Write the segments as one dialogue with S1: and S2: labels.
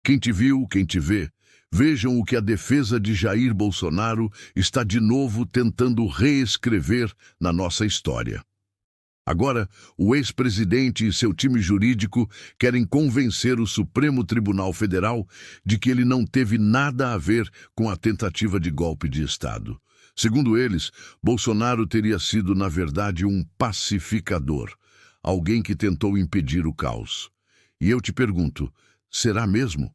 S1: Quem te viu, quem te vê, vejam o que a defesa de Jair Bolsonaro está de novo tentando reescrever na nossa história. Agora, o ex-presidente e seu time jurídico querem convencer o Supremo Tribunal Federal de que ele não teve nada a ver com a tentativa de golpe de Estado. Segundo eles, Bolsonaro teria sido, na verdade, um pacificador, alguém que tentou impedir o caos. E eu te pergunto, será mesmo?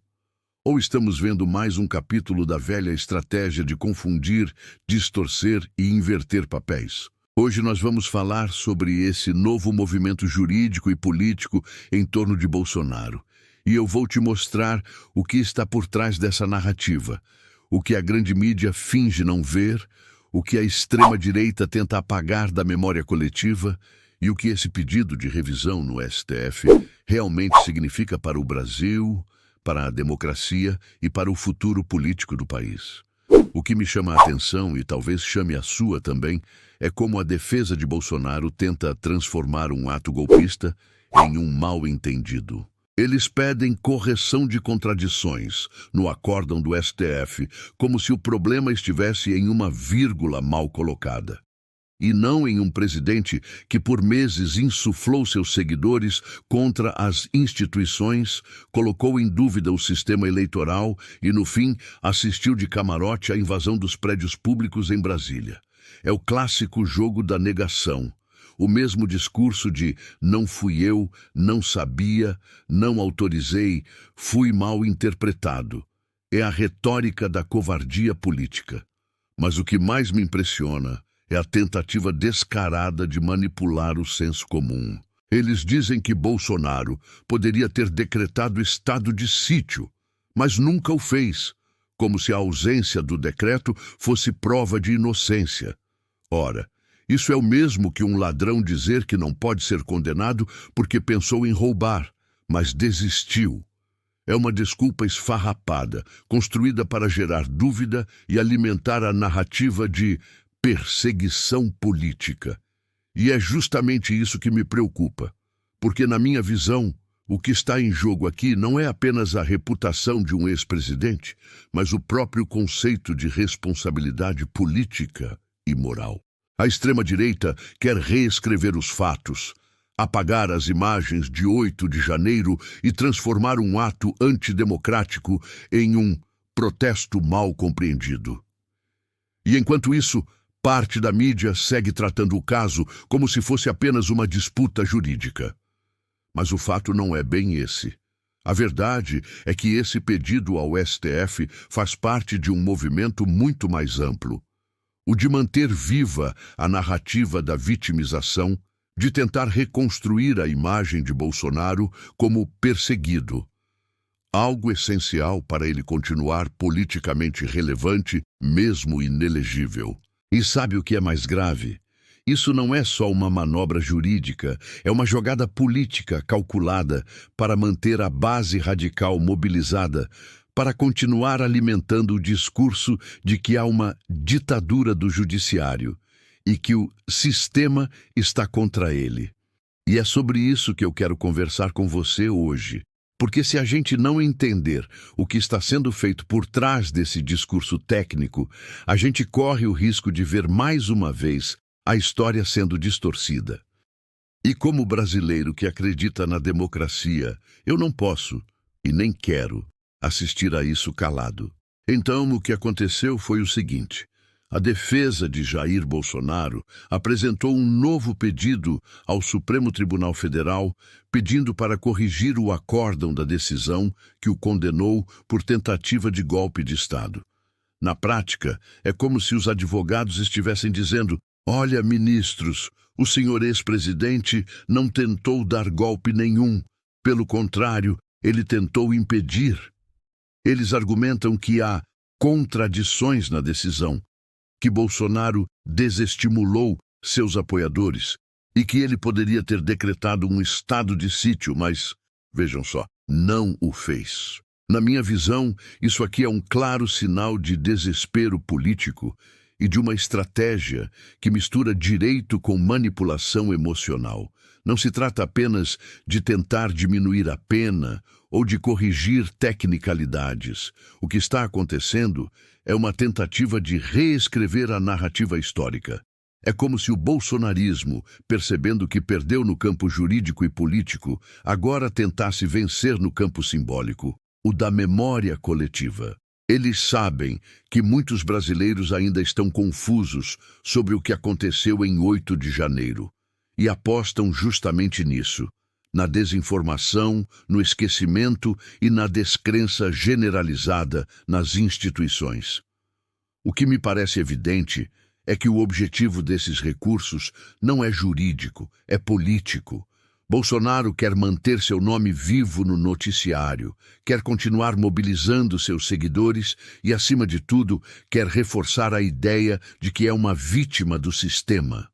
S1: Ou estamos vendo mais um capítulo da velha estratégia de confundir, distorcer e inverter papéis? Hoje nós vamos falar sobre esse novo movimento jurídico e político em torno de Bolsonaro. E eu vou te mostrar o que está por trás dessa narrativa, o que a grande mídia finge não ver, o que a extrema-direita tenta apagar da memória coletiva e o que esse pedido de revisão no STF realmente significa para o Brasil, para a democracia e para o futuro político do país. O que me chama a atenção, e talvez chame a sua também, é como a defesa de Bolsonaro tenta transformar um ato golpista em um mal-entendido. Eles pedem correção de contradições no acórdão do STF, como se o problema estivesse em uma vírgula mal colocada. E não em um presidente que por meses insuflou seus seguidores contra as instituições, colocou em dúvida o sistema eleitoral e, no fim, assistiu de camarote à invasão dos prédios públicos em Brasília. É o clássico jogo da negação. O mesmo discurso de não fui eu, não sabia, não autorizei, fui mal interpretado. É a retórica da covardia política. Mas o que mais me impressiona é a tentativa descarada de manipular o senso comum. Eles dizem que Bolsonaro poderia ter decretado estado de sítio, mas nunca o fez, como se a ausência do decreto fosse prova de inocência. Ora, isso é o mesmo que um ladrão dizer que não pode ser condenado porque pensou em roubar, mas desistiu. É uma desculpa esfarrapada, construída para gerar dúvida e alimentar a narrativa de perseguição política. E é justamente isso que me preocupa, porque na minha visão, o que está em jogo aqui não é apenas a reputação de um ex-presidente, mas o próprio conceito de responsabilidade política e moral. A extrema-direita quer reescrever os fatos, apagar as imagens de 8 de janeiro e transformar um ato antidemocrático em um protesto mal compreendido. E enquanto isso, parte da mídia segue tratando o caso como se fosse apenas uma disputa jurídica. Mas o fato não é bem esse. A verdade é que esse pedido ao STF faz parte de um movimento muito mais amplo. O de manter viva a narrativa da vitimização, de tentar reconstruir a imagem de Bolsonaro como perseguido. Algo essencial para ele continuar politicamente relevante, mesmo inelegível. E sabe o que é mais grave? Isso não é só uma manobra jurídica, é uma jogada política calculada para manter a base radical mobilizada, para continuar alimentando o discurso de que há uma ditadura do judiciário e que o sistema está contra ele. E é sobre isso que eu quero conversar com você hoje. Porque se a gente não entender o que está sendo feito por trás desse discurso técnico, a gente corre o risco de ver mais uma vez a história sendo distorcida. E como brasileiro que acredita na democracia, eu não posso, e nem quero, assistir a isso calado. Então, o que aconteceu foi o seguinte: a defesa de Jair Bolsonaro apresentou um novo pedido ao Supremo Tribunal Federal, pedindo para corrigir o acórdão da decisão que o condenou por tentativa de golpe de Estado. Na prática, é como se os advogados estivessem dizendo: olha, ministros, o senhor ex-presidente não tentou dar golpe nenhum. Pelo contrário, ele tentou impedir. Eles argumentam que há contradições na decisão, que Bolsonaro desestimulou seus apoiadores e que ele poderia ter decretado um estado de sítio, mas, vejam só, não o fez. Na minha visão, isso aqui é um claro sinal de desespero político e de uma estratégia que mistura direito com manipulação emocional. Não se trata apenas de tentar diminuir a pena ou de corrigir tecnicalidades. O que está acontecendo é uma tentativa de reescrever a narrativa histórica. É como se o bolsonarismo, percebendo que perdeu no campo jurídico e político, agora tentasse vencer no campo simbólico, o da memória coletiva. Eles sabem que muitos brasileiros ainda estão confusos sobre o que aconteceu em 8 de janeiro e apostam justamente nisso, na desinformação, no esquecimento e na descrença generalizada nas instituições. O que me parece evidente é que o objetivo desses recursos não é jurídico, é político. Bolsonaro quer manter seu nome vivo no noticiário, quer continuar mobilizando seus seguidores e, acima de tudo, quer reforçar a ideia de que é uma vítima do sistema.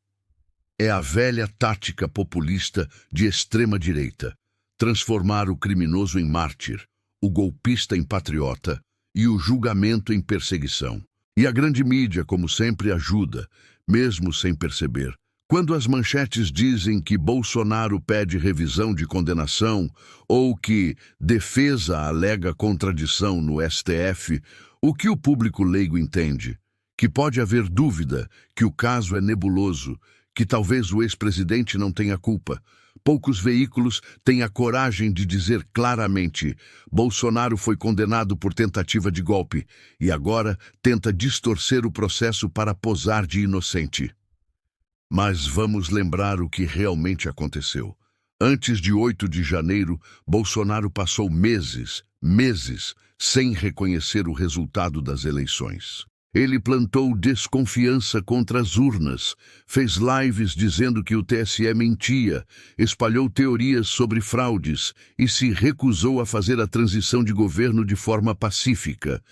S1: É a velha tática populista de extrema-direita: transformar o criminoso em mártir, o golpista em patriota e o julgamento em perseguição. E a grande mídia, como sempre, ajuda, mesmo sem perceber. Quando as manchetes dizem que Bolsonaro pede revisão de condenação ou que defesa alega contradição no STF, o que o público leigo entende? Que pode haver dúvida, que o caso é nebuloso, que talvez o ex-presidente não tenha culpa. Poucos veículos têm a coragem de dizer claramente: Bolsonaro foi condenado por tentativa de golpe e agora tenta distorcer o processo para posar de inocente. Mas vamos lembrar o que realmente aconteceu. Antes de 8 de janeiro, Bolsonaro passou meses, sem reconhecer o resultado das eleições. Ele plantou desconfiança contra as urnas, fez lives dizendo que o TSE mentia, espalhou teorias sobre fraudes e se recusou a fazer a transição de governo de forma pacífica.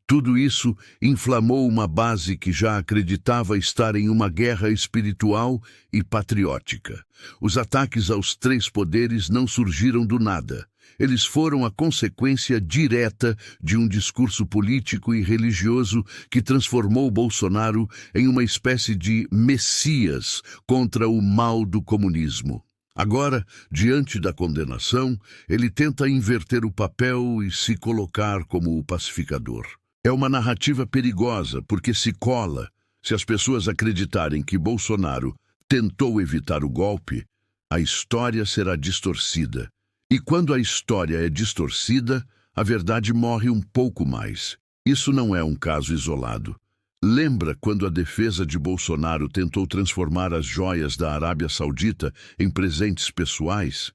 S1: Tudo isso inflamou uma base que já acreditava estar em uma guerra espiritual e patriótica. Os ataques aos 3 poderes não surgiram do nada. Eles foram a consequência direta de um discurso político e religioso que transformou Bolsonaro em uma espécie de messias contra o mal do comunismo. Agora, diante da condenação, ele tenta inverter o papel e se colocar como o pacificador. É uma narrativa perigosa porque se cola. Se as pessoas acreditarem que Bolsonaro tentou evitar o golpe, a história será distorcida. E quando a história é distorcida, a verdade morre um pouco mais. Isso não é um caso isolado. Lembra quando a defesa de Bolsonaro tentou transformar as joias da Arábia Saudita em presentes pessoais?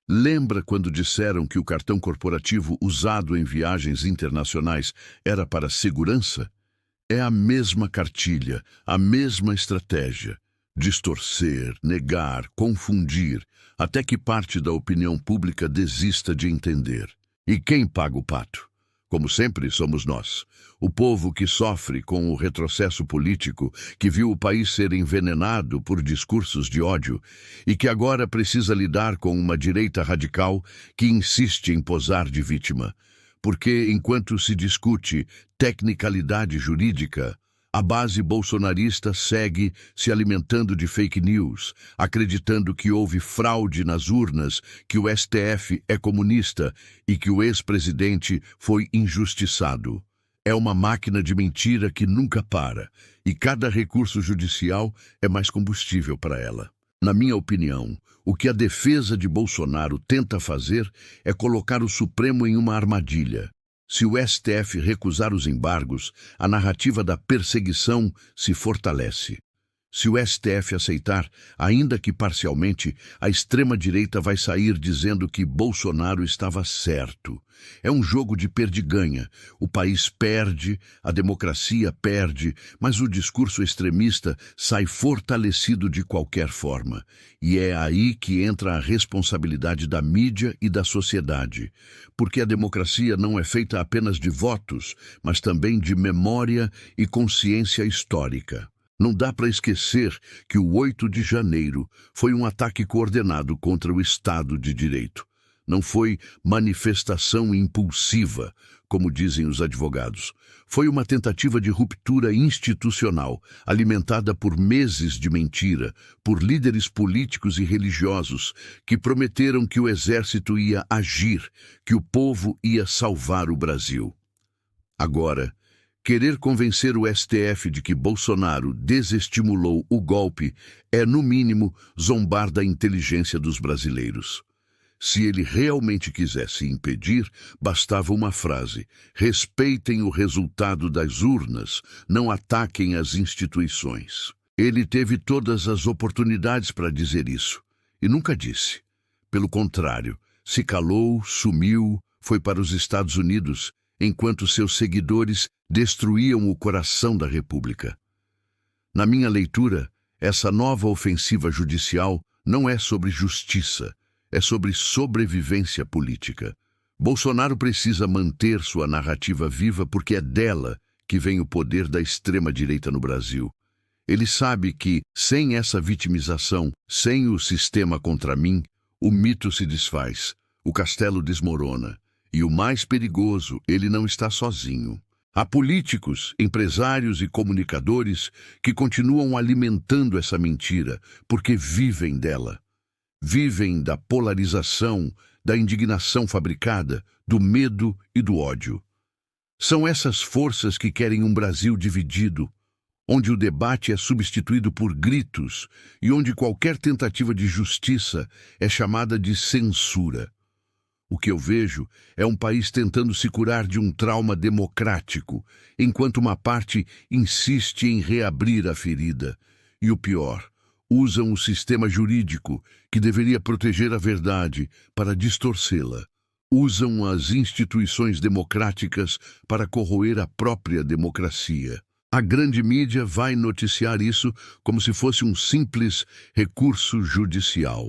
S1: Lembra quando disseram que o cartão corporativo usado em viagens internacionais era para segurança? É a mesma cartilha, a mesma estratégia. Distorcer, negar, confundir, até que parte da opinião pública desista de entender. E quem paga o pato? Como sempre, somos nós. O povo que sofre com o retrocesso político, que viu o país ser envenenado por discursos de ódio e que agora precisa lidar com uma direita radical que insiste em posar de vítima. Porque, enquanto se discute tecnicalidade jurídica, a base bolsonarista segue se alimentando de fake news, acreditando que houve fraude nas urnas, que o STF é comunista e que o ex-presidente foi injustiçado. É uma máquina de mentira que nunca para, e cada recurso judicial é mais combustível para ela. Na minha opinião, o que a defesa de Bolsonaro tenta fazer é colocar o Supremo em uma armadilha. Se o STF recusar os embargos, a narrativa da perseguição se fortalece. Se o STF aceitar, ainda que parcialmente, a extrema-direita vai sair dizendo que Bolsonaro estava certo. É um jogo de perdi-ganha. O país perde, a democracia perde, mas o discurso extremista sai fortalecido de qualquer forma. E é aí que entra a responsabilidade da mídia e da sociedade. Porque a democracia não é feita apenas de votos, mas também de memória e consciência histórica. Não dá para esquecer que o 8 de janeiro foi um ataque coordenado contra o Estado de Direito. não foi manifestação impulsiva, como dizem os advogados. Foi uma tentativa de ruptura institucional, alimentada por meses de mentira, por líderes políticos e religiosos que prometeram que o exército ia agir, que o povo ia salvar o Brasil. Agora, querer convencer o STF de que Bolsonaro desestimulou o golpe é, no mínimo, zombar da inteligência dos brasileiros. Se ele realmente quisesse impedir, bastava uma frase: respeitem o resultado das urnas, não ataquem as instituições. Ele teve todas as oportunidades para dizer isso, e nunca disse. Pelo contrário, se calou, sumiu, foi para os Estados Unidos, enquanto seus seguidores destruíam o coração da República. Na minha leitura, essa nova ofensiva judicial não é sobre justiça, é sobre sobrevivência política. Bolsonaro precisa manter sua narrativa viva porque é dela que vem o poder da extrema-direita no Brasil. Ele sabe que, sem essa vitimização, sem o sistema contra mim, o mito se desfaz, o castelo desmorona. E o mais perigoso, ele não está sozinho. Há políticos, empresários e comunicadores que continuam alimentando essa mentira porque vivem dela. Vivem da polarização, da indignação fabricada, do medo e do ódio. São essas forças que querem um Brasil dividido, onde o debate é substituído por gritos e onde qualquer tentativa de justiça é chamada de censura. O que eu vejo é um país tentando se curar de um trauma democrático, enquanto uma parte insiste em reabrir a ferida. E o pior, usam o sistema jurídico, que deveria proteger a verdade, para distorcê-la. Usam as instituições democráticas para corroer a própria democracia. A grande mídia vai noticiar isso como se fosse um simples recurso judicial.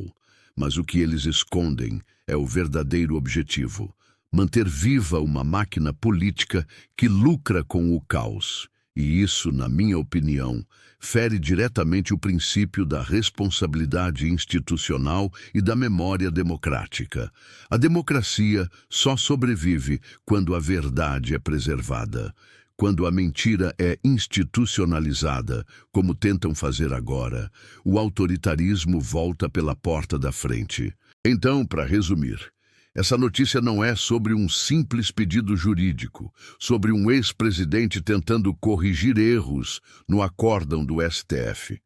S1: Mas o que eles escondem é o verdadeiro objetivo: manter viva uma máquina política que lucra com o caos. E isso, na minha opinião, fere diretamente o princípio da responsabilidade institucional e da memória democrática. A democracia só sobrevive quando a verdade é preservada. Quando a mentira é institucionalizada, como tentam fazer agora, o autoritarismo volta pela porta da frente. Então, para resumir, essa notícia não é sobre um simples pedido jurídico, sobre um ex-presidente tentando corrigir erros no acórdão do STF.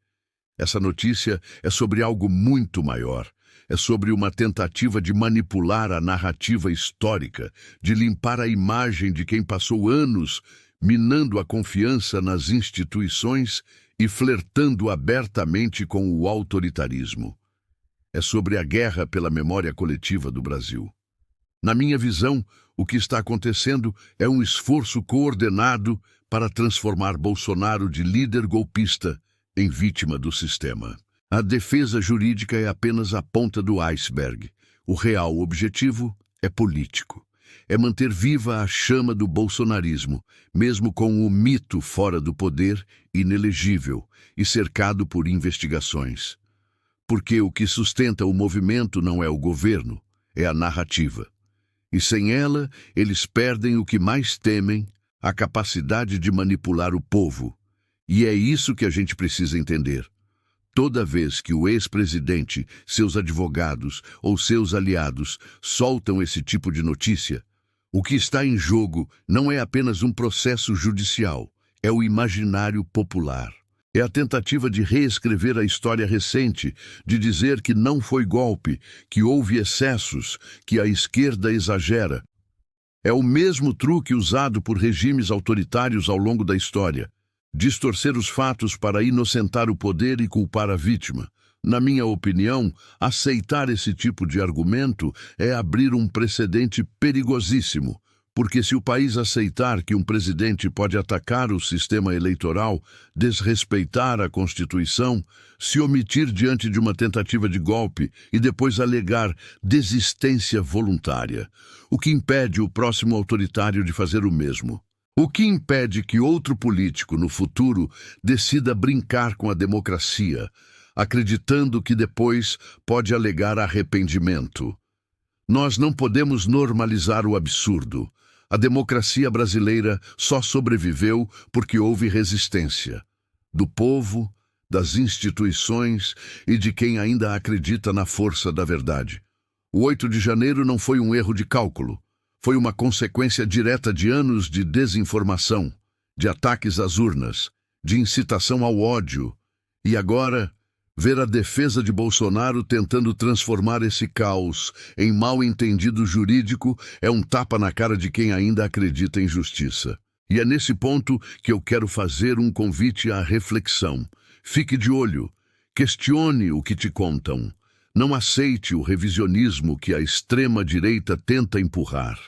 S1: Essa notícia é sobre algo muito maior. É sobre uma tentativa de manipular a narrativa histórica, de limpar a imagem de quem passou anos minando a confiança nas instituições e flertando abertamente com o autoritarismo. É sobre a guerra pela memória coletiva do Brasil. Na minha visão, o que está acontecendo é um esforço coordenado para transformar Bolsonaro de líder golpista em vítima do sistema. A defesa jurídica é apenas a ponta do iceberg. O real objetivo é político. É manter viva a chama do bolsonarismo, mesmo com o mito fora do poder, inelegível e cercado por investigações. Porque o que sustenta o movimento não é o governo, é a narrativa. E sem ela, eles perdem o que mais temem, a capacidade de manipular o povo. E é isso que a gente precisa entender. Toda vez que o ex-presidente, seus advogados ou seus aliados soltam esse tipo de notícia, o que está em jogo não é apenas um processo judicial, é o imaginário popular. É a tentativa de reescrever a história recente, de dizer que não foi golpe, que houve excessos, que a esquerda exagera. É o mesmo truque usado por regimes autoritários ao longo da história: distorcer os fatos para inocentar o poder e culpar a vítima. Na minha opinião, aceitar esse tipo de argumento é abrir um precedente perigosíssimo, porque se o país aceitar que um presidente pode atacar o sistema eleitoral, desrespeitar a Constituição, se omitir diante de uma tentativa de golpe e depois alegar desistência voluntária, o que impede o próximo autoritário de fazer o mesmo? O que impede que outro político, no futuro, decida brincar com a democracia, acreditando que depois pode alegar arrependimento? Nós não podemos normalizar o absurdo. A democracia brasileira só sobreviveu porque houve resistência do povo, das instituições e de quem ainda acredita na força da verdade. O 8 de janeiro não foi um erro de cálculo. Foi uma consequência direta de anos de desinformação, de ataques às urnas, de incitação ao ódio. E agora, ver a defesa de Bolsonaro tentando transformar esse caos em mal-entendido jurídico é um tapa na cara de quem ainda acredita em justiça. E é nesse ponto que eu quero fazer um convite à reflexão. Fique de olho, questione o que te contam. Não aceite o revisionismo que a extrema-direita tenta empurrar.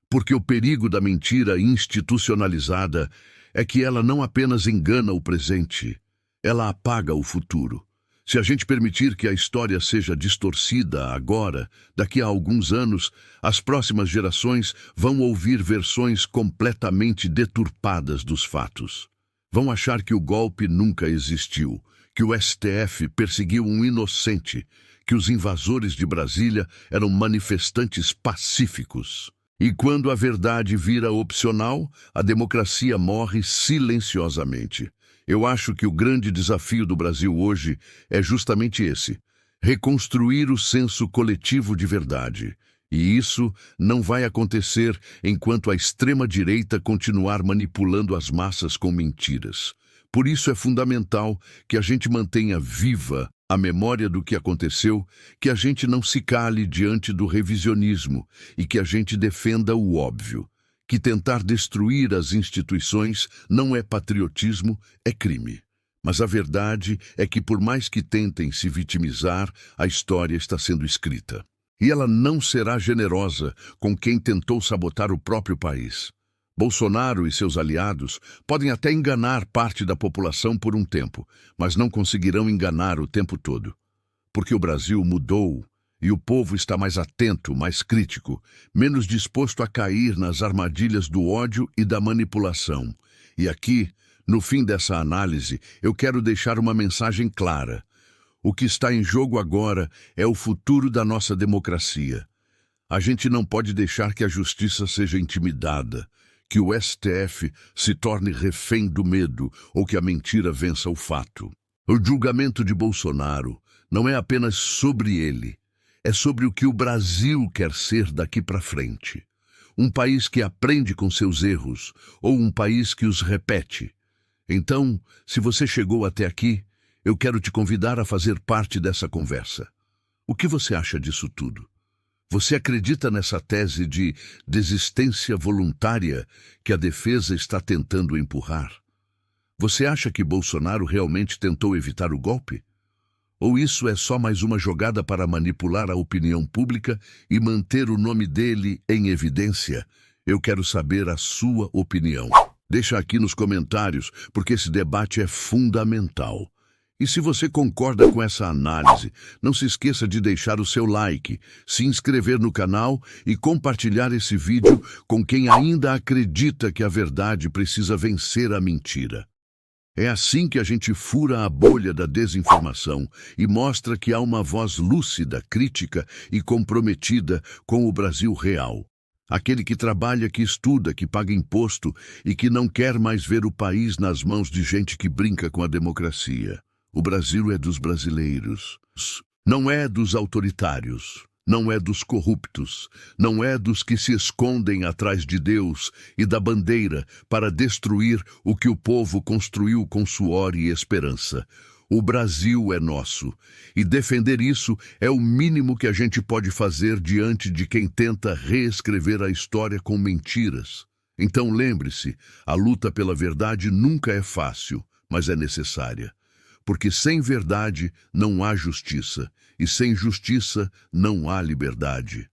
S1: Porque o perigo da mentira institucionalizada é que ela não apenas engana o presente, ela apaga o futuro. Se a gente permitir que a história seja distorcida agora, daqui a alguns anos, as próximas gerações vão ouvir versões completamente deturpadas dos fatos. Vão achar que o golpe nunca existiu, que o STF perseguiu um inocente, que os invasores de Brasília eram manifestantes pacíficos. E quando a verdade vira opcional, a democracia morre silenciosamente. Eu acho que o grande desafio do Brasil hoje é justamente esse: reconstruir o senso coletivo de verdade. E isso não vai acontecer enquanto a extrema-direita continuar manipulando as massas com mentiras. Por isso é fundamental que a gente mantenha viva a memória do que aconteceu, que a gente não se cale diante do revisionismo e que a gente defenda o óbvio. Que tentar destruir as instituições não é patriotismo, é crime. Mas a verdade é que, por mais que tentem se vitimizar, a história está sendo escrita. E ela não será generosa com quem tentou sabotar o próprio país. Bolsonaro e seus aliados podem até enganar parte da população por um tempo, mas não conseguirão enganar o tempo todo. Porque o Brasil mudou. E o povo está mais atento, mais crítico, menos disposto a cair nas armadilhas do ódio e da manipulação. E aqui, no fim dessa análise, eu quero deixar uma mensagem clara. O que está em jogo agora é o futuro da nossa democracia. A gente não pode deixar que a justiça seja intimidada, que o STF se torne refém do medo ou que a mentira vença o fato. O julgamento de Bolsonaro não é apenas sobre ele. É sobre o que o Brasil quer ser daqui para frente. Um país que aprende com seus erros ou um país que os repete. Então, se você chegou até aqui, eu quero te convidar a fazer parte dessa conversa. O que você acha disso tudo? Você acredita nessa tese de desistência voluntária que a defesa está tentando empurrar? Você acha que Bolsonaro realmente tentou evitar o golpe? Ou isso é só mais uma jogada para manipular a opinião pública e manter o nome dele em evidência? Eu quero saber a sua opinião. Deixa aqui nos comentários, porque esse debate é fundamental. E se você concorda com essa análise, não se esqueça de deixar o seu like, se inscrever no canal e compartilhar esse vídeo com quem ainda acredita que a verdade precisa vencer a mentira. É assim que a gente fura a bolha da desinformação e mostra que há uma voz lúcida, crítica e comprometida com o Brasil real. Aquele que trabalha, que estuda, que paga imposto e que não quer mais ver o país nas mãos de gente que brinca com a democracia. O Brasil é dos brasileiros, não é dos autoritários. Não é dos corruptos, não é dos que se escondem atrás de Deus e da bandeira para destruir o que o povo construiu com suor e esperança. O Brasil é nosso, e defender isso é o mínimo que a gente pode fazer diante de quem tenta reescrever a história com mentiras. Então lembre-se, a luta pela verdade nunca é fácil, mas é necessária. Porque sem verdade não há justiça, e sem justiça não há liberdade.